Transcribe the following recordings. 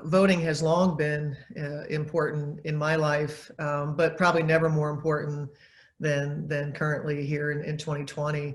voting has long been important in my life, but probably never more important than currently here in 2020.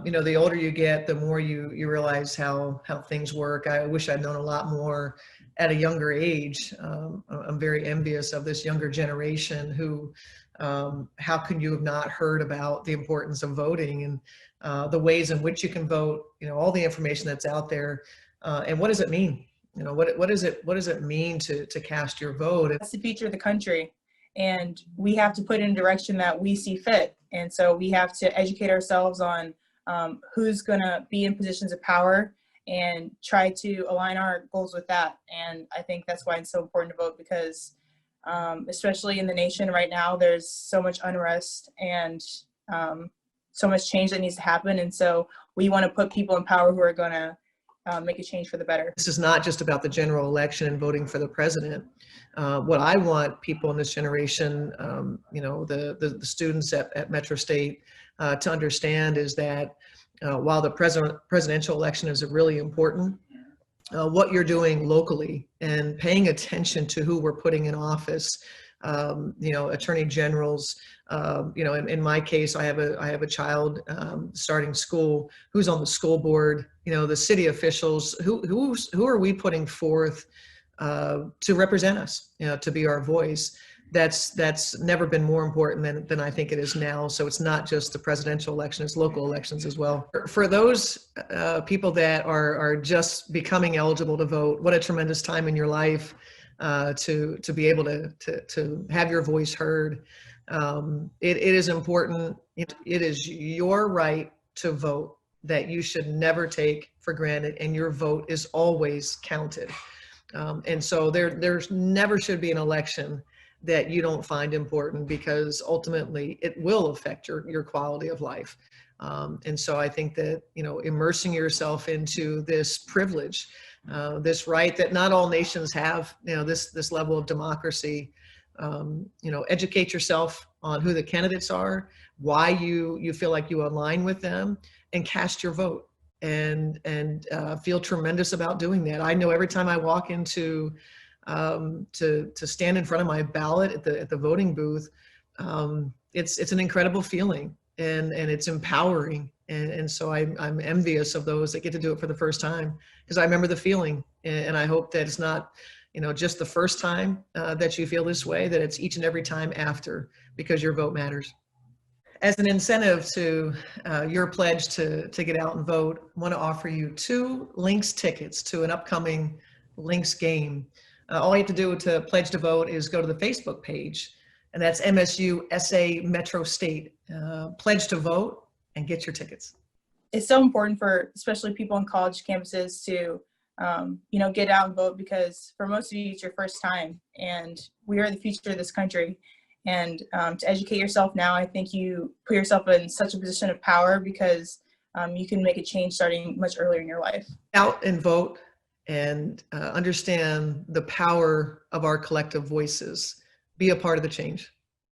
You know, the older you get, the more you realize how things work. I wish I'd known a lot more at a younger age. I'm very envious of this younger generation who, how can you have not heard about the importance of voting and the ways in which you can vote, you know, all the information that's out there, and what does it mean? You know, what does it mean to cast your vote? That's the future of the country, and we have to put in a direction that we see fit. And so we have to educate ourselves on who's going to be in positions of power and try to align our goals with that. And I think that's why it's so important to vote, because especially in the nation right now, there's so much unrest and so much change that needs to happen. And so we want to put people in power who are going to make a change for the better. This is not just about the general election and voting for the president. What I want people in this generation, you know, the students at Metro State to understand is that while the presidential election is really important, what you're doing locally and paying attention to who we're putting in office, you know, attorney generals, you know, in my case, I have a child starting school who's on the school board, you know, the city officials, who are we putting forth to represent us, you know, to be our voice. That's never been more important than I think it is now. So it's not just the presidential election, it's local elections as well. For those people that are just becoming eligible to vote, what a tremendous time in your life to be able to have your voice heard. It is important. It is your right to vote that you should never take for granted, and your vote is always counted. And so there's never should be an election that you don't find important, because ultimately it will affect your quality of life. And so I think that, you know, immersing yourself into this privilege, this right that not all nations have, you know, this level of democracy, you know, educate yourself on who the candidates are, why you feel like you align with them, and cast your vote, and feel tremendous about doing that. I know every time I walk into to stand in front of my ballot at the voting booth, it's an incredible feeling, and it's empowering. And so I'm envious of those that get to do it for the first time, because I remember the feeling, and I hope that it's not, you know, just the first time that you feel this way, that it's each and every time after, because your vote matters. As an incentive to your pledge to get out and vote, I want to offer you 2 Lynx tickets to an upcoming Lynx game. All you have to do to pledge to vote is go to the Facebook page, and that's MSU SA Metro State. Pledge to vote and get your tickets. It's so important for especially people on college campuses to you know, get out and vote, because for most of you, it's your first time, and we are the future of this country. And to educate yourself now, I think you put yourself in such a position of power, because you can make a change starting much earlier in your life. Out and vote, and understand the power of our collective voices. Be a part of the change.